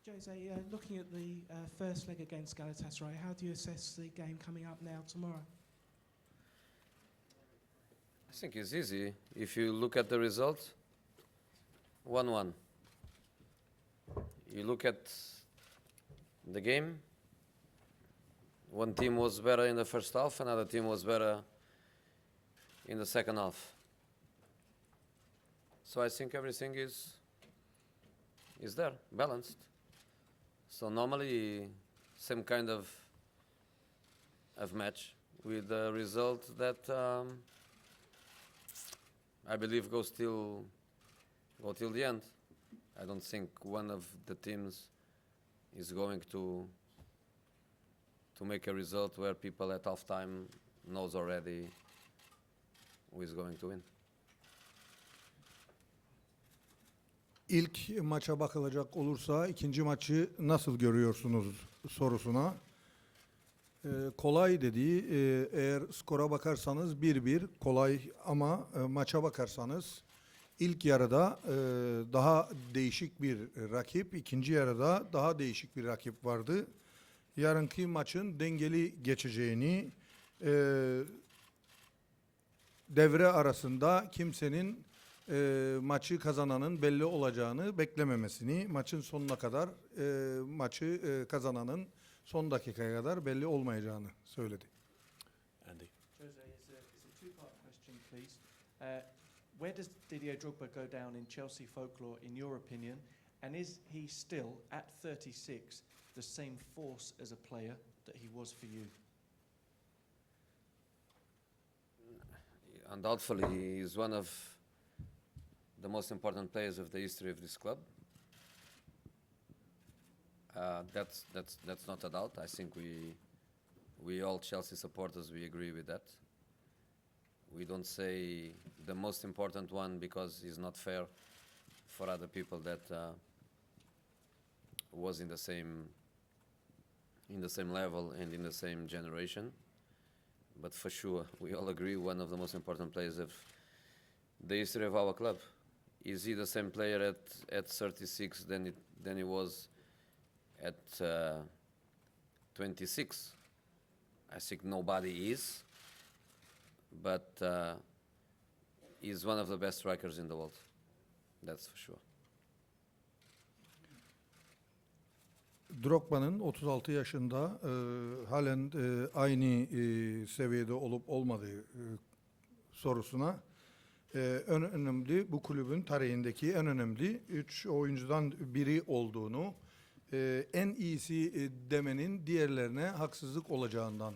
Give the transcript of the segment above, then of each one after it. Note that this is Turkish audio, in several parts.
Jose, looking at the first leg against Galatasaray, how do you assess the game coming up now tomorrow? I think it's easy. If you look at the result, 1-1. You look at the game, one team was better in the first half, another team was better in the second half. So I think everything is there, balanced. So normally, same kind of match with a result that I believe goes till the end. I don't think one of the teams is going to make a result where people at halftime knows already who is going to win. İlk maça bakılacak olursa ikinci maçı nasıl görüyorsunuz sorusuna kolay dediği eğer skora bakarsanız 1-1 kolay ama maça bakarsanız ilk yarıda daha değişik bir rakip, ikinci yarıda daha değişik bir rakip vardı. Yarınki maçın dengeli geçeceğini, devre arasında kimsenin maçı kazananın belli olacağını beklememesini, maçın sonuna kadar maçı kazananın son dakikaya kadar belli olmayacağını söyledi. Andy. Jose, it's a two-part question, please. Where does Didier Drogba go down in Chelsea folklore, in your opinion? And is he still, at 36, the same force as a player that he was for you? Undoubtedly, he is one of the most important players of the history of this club. That's not a doubt. I think we all Chelsea supporters, we agree with that. We don't say the most important one because it's not fair for other people that was in the same level and in the same generation. But for sure, we all agree one of the most important players of the history of our club. Is he the same player at 36 than he was at 26? I think nobody is, but he's one of the best strikers in the world. That's for sure. Drogba'nın 36 yaşında halen aynı seviyede olup olmadığı sorusuna en önemli bu kulübün tarihindeki en önemli 3 oyuncudan biri olduğunu, en iyisi demenin diğerlerine haksızlık olacağından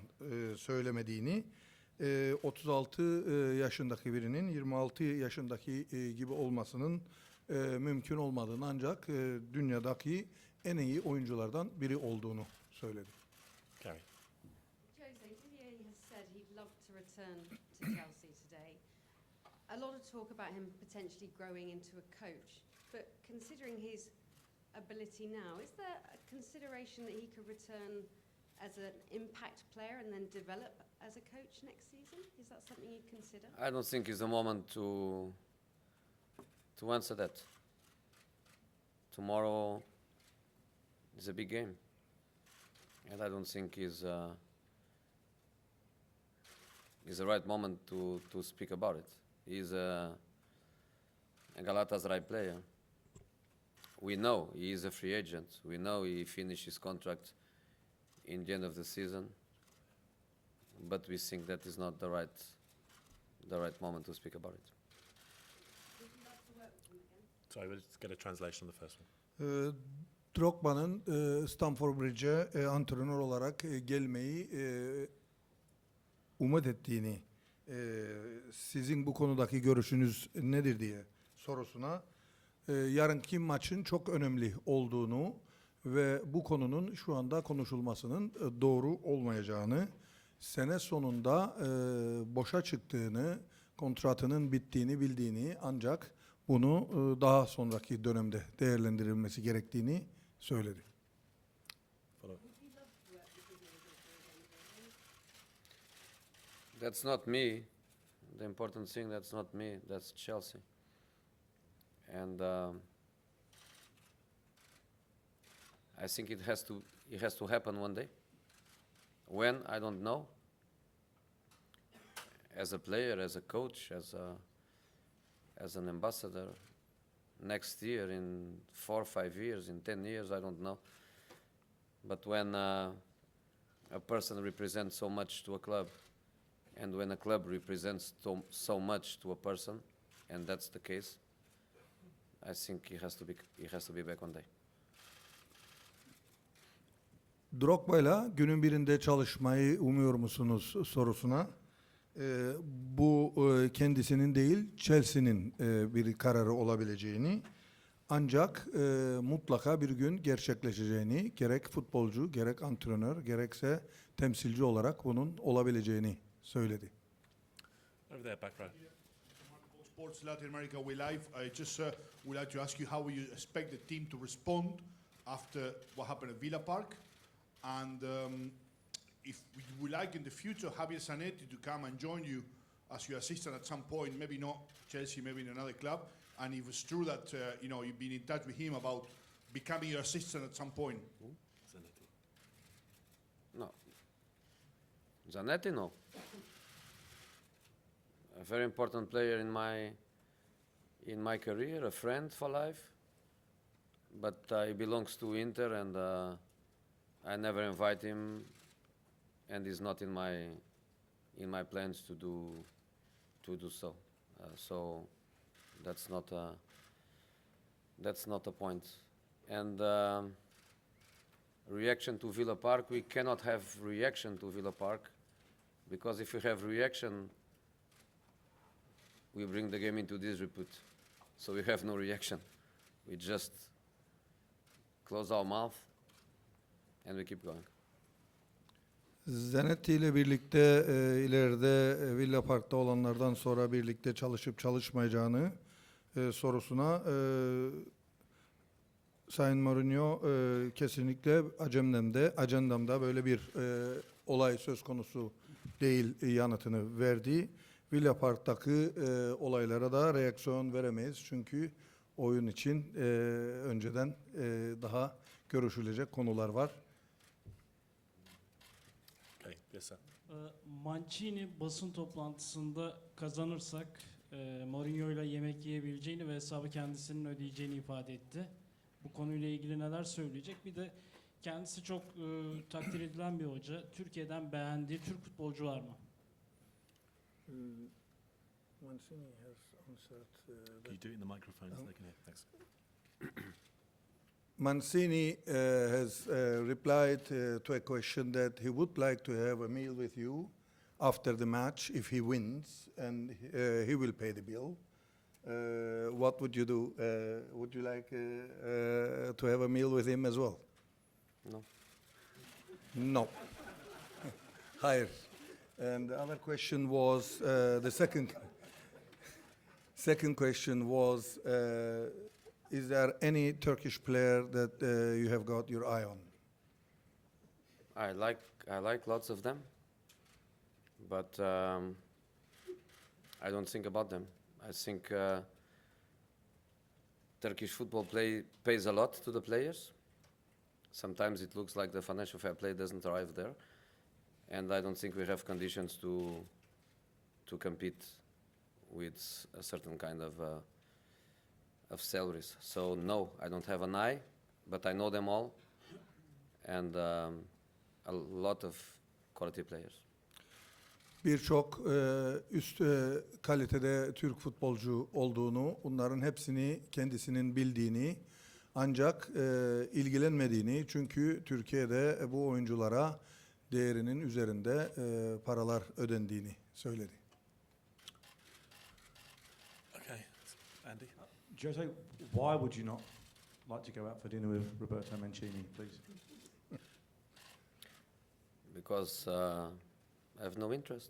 söylemediğini, 36 yaşındaki birinin 26 yaşındaki gibi olmasının mümkün olmadığını ancak dünyadaki en iyi oyunculardan biri olduğunu söyledi. Gary. Jose, Didier has said he'd love to return to Chelsea today. A lot of talk about him potentially growing into a coach, but considering his ability now, is there a consideration that he could return as an impact player and then develop as a coach next season? Is that something you'd consider? I don't think it's the moment to answer that. Tomorrow is a big game, and I don't think is the right moment to speak about it. He's a Galatasaray player. We know he is a free agent. We know he finished his contract in the end of the season, but we think that is not the right moment to speak about it. Would you love to work with him again? Sorry, let's get a translation on the first one. Drogba'nın Stamford Bridge'e antrenör olarak gelmeyi umut ettiğini, sizin bu konudaki görüşünüz nedir diye sorusuna yarınki maçın çok önemli olduğunu ve bu konunun şu anda konuşulmasının doğru olmayacağını, sene sonunda boşa çıktığını, kontratının bittiğini bildiğini ancak bunu daha sonraki dönemde değerlendirilmesi gerektiğini söyledi. That's not me. The important thing, that's not me. That's Chelsea. And I think it has to happen one day. When, I don't know. As a player, as a coach, as an ambassador, next year, in 4 or 5 years, in 10 years, I don't know. But when a person represents so much to a club, and when a club represents so much to a person, and that's the case, I think he has to be back one day. Drogba'yla günün birinde çalışmayı umuyor musunuz sorusuna bu kendisinin değil Chelsea'nin bir kararı olabileceğini ancak mutlaka bir gün gerçekleşeceğini gerek futbolcu gerek antrenör gerekse temsilci olarak bunun olabileceğini söyledi. Over there, back row. Sports Latin America We Live. I just would like to ask you how you expect the team to respond after what happened at Villa Park, and if we would like in the future Javier Zanetti to come and join you as your assistant at some point, maybe not Chelsea, maybe in another club, and if it's true that you've been in touch with him about becoming your assistant at some point. Zanetti. No. Zanetti, no. A very important player in my career, a friend for life. But he belongs to Inter, and I never invite him, and he's not in my plans to do so. So that's not a point. And reaction to Villa Park, we cannot have reaction to Villa Park, because if we have reaction, we bring the game into disrepute. So we have no reaction. We just close our mouth and we keep going. Zanetti ile birlikte ileride Villa Park'ta olanlardan sonra birlikte çalışıp çalışmayacağını sorusuna Sayın Mourinho kesinlikle ajandamda böyle bir olay söz konusu değil yanıtını verdi. Villa Park'taki olaylara da reaksiyon veremeyiz çünkü oyun için önceden daha görüşülecek konular var. Okay, yes, sir. Mancini basın toplantısında kazanırsak Mourinho ile yemek yiyebileceğini ve hesabı kendisinin ödeyeceğini ifade etti. Bu konuyla ilgili neler söyleyecek? Bir de kendisi çok takdir edilen bir hoca. Türkiye'den beğendiği Türk futbolcu var mı? Mancini has answered Can you do it in the microphone so they can hear? Thanks. Mancini has replied to a question that he would like to have a meal with you after the match if he wins, and he will pay the bill. What would you do? Would you like to have a meal with him as well? No. No. Hayır. And the other question was the second question was is there any Turkish player that you have got your eye on? I like lots of them, but I don't think about them. I think Turkish football pays a lot to the players. Sometimes it looks like the financial fair play doesn't arrive there, and I don't think we have conditions to compete with a certain kind of salaries. So no, I don't have an eye, but I know them all, and a lot of quality players. Birçok üst kalitede Türk futbolcu olduğunu, bunların hepsini kendisinin bildiğini, ancak ilgilenmediğini, çünkü Türkiye'de bu oyunculara değerinin üzerinde paralar ödendiğini söyledi. Okay, Andy. Jose, why would you not like to go out for dinner with Roberto Mancini, please? Because I have no interest.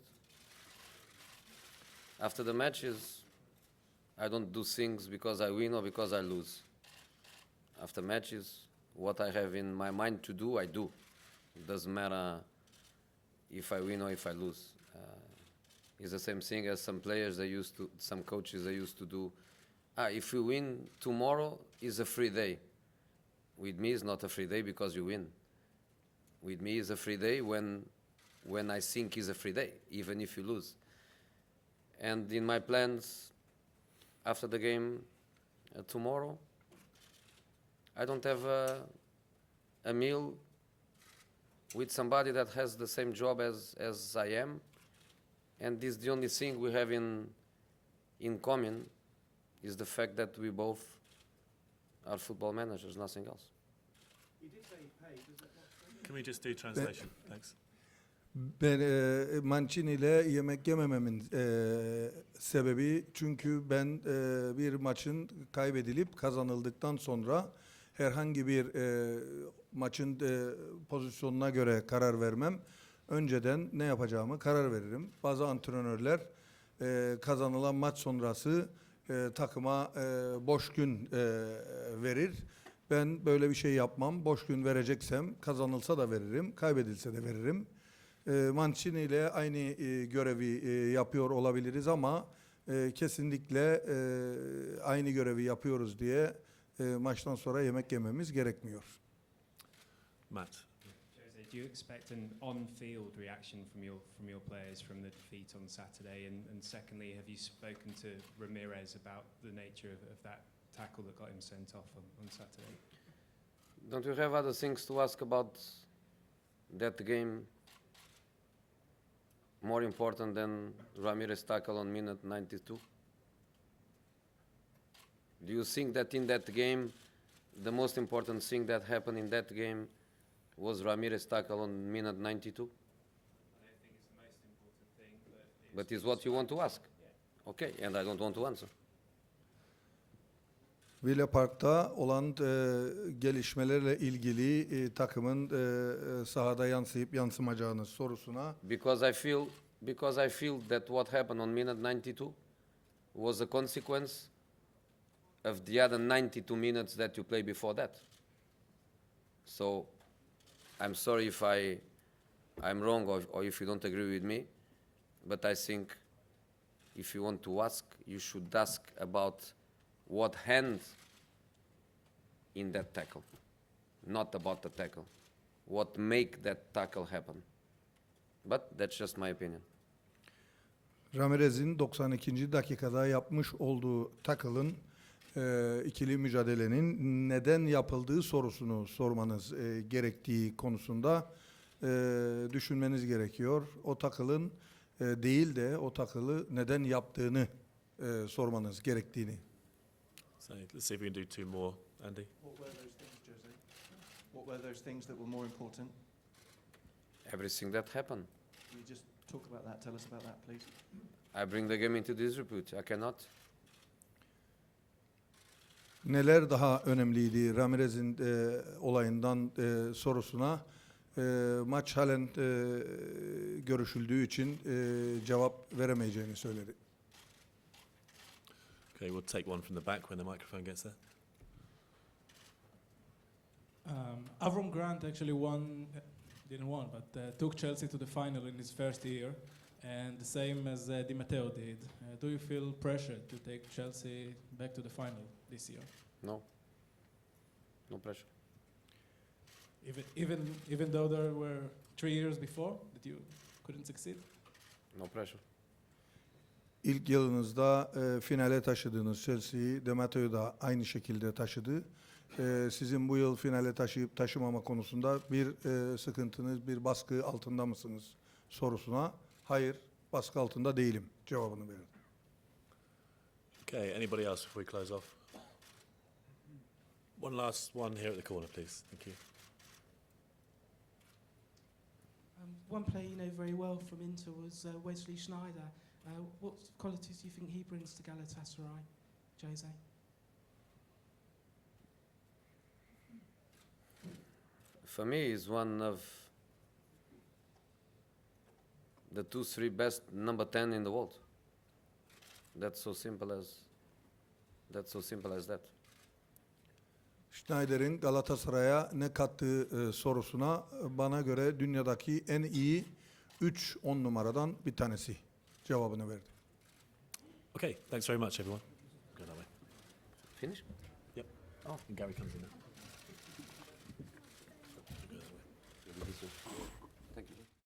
After the matches, I don't do things because I win or because I lose. After matches, what I have in my mind to do, I do. It doesn't matter if I win or if I lose. It's the same thing as some coaches they used to do. If we win tomorrow, is a free day. With me, it's not a free day because you win. With me, it's a free day when I think it's a free day, even if you lose. And in my plans, after the game tomorrow, I don't have a meal with somebody that has the same job as I am, and this is the only thing we have in common, is the fact that we both are football managers, nothing else. He did say he paid. Is that not true? Can we just do translation? Thanks. Ben Mancini ile yemek yemememin sebebi, çünkü ben bir maçın kaybedilip kazanıldıktan sonra herhangi bir maçın pozisyonuna göre karar vermem. Önceden ne yapacağımı karar veririm. Bazı antrenörler kazanılan maç sonrası takıma boş gün verir. Ben böyle bir şey yapmam. Boş gün vereceksem kazanılsa da veririm, kaybedilse de veririm. Mancini ile aynı görevi yapıyor olabiliriz ama kesinlikle aynı görevi yapıyoruz diye maçtan sonra yemek yememiz gerekmiyor. Matt. Jose, do you expect an on-field reaction from your players from the defeat on Saturday? And secondly, have you spoken to Ramirez about the nature of that tackle that got him sent off on Saturday? Don't you have other things to ask about that game more important than Ramirez tackle on minute 92? Do you think that in that game, the most important thing that happened in that game was Ramirez tackle on minute 92? I don't think it's the most important thing, But it's what you want to ask. Okay, and I don't want to answer. Villa Park'ta olan gelişmelerle ilgili takımın sahada yansıyıp yansımayacağını sorusuna, Because I feel that what happened on minute 92 was a consequence of the other 92 minutes that you played before that. So I'm sorry if I'm wrong or if you don't agree with me, but I think if you want to ask, you should ask about what hand in that tackle, not about the tackle. What make that tackle happen. But that's just my opinion. Ramirez'in 92. dakikada yapmış olduğu tackle'ın ikili mücadelenin neden yapıldığı sorusunu sormanız gerektiği konusunda düşünmeniz gerekiyor. O tackle'ın değil de o tackle'ı neden yaptığını sormanız gerektiğini. So let's see if we can do two more, Andy. What were those things, Jose? What were those things that were more important? Everything that happened. Can you just talk about that? Tell us about that, please. I bring the game into disrepute. I cannot. Neler daha önemliydi Ramirez'in olayından sorusuna maç halen görüşüldüğü için cevap veremeyeceğini söyledi. Okay, we'll take one from the back when the microphone gets there. Avram Grant actually didn't won, but took Chelsea to the final in his first year, and the same as Di Matteo did. Do you feel pressured to take Chelsea back to the final this year? No. No pressure. Even though there were 3 years before that you couldn't succeed? No pressure. İlk yılınızda finale taşıdığınız Chelsea'yi Di Matteo da aynı şekilde taşıdı. Sizin bu yıl finale taşıyıp taşımama konusunda bir sıkıntınız, bir baskı altında mısınız sorusuna hayır, baskı altında değilim cevabını verdim. Okay, anybody else before we close off? One last one here at the corner, please. Thank you. One player you know very well from Inter was Wesley Sneijder. What qualities do you think he brings to Galatasaray, Jose? For me, he's one of the 2-3 best number 10 in the world. That's so simple as that. Schneider'in Galatasaray'a ne kattığı sorusuna bana göre dünyadaki en iyi 3-10 numaradan bir tanesi cevabını verdi. Okay, thanks very much, everyone. Go that way. Finish? Yep. Oh, and Gary comes in now. you. Thank you.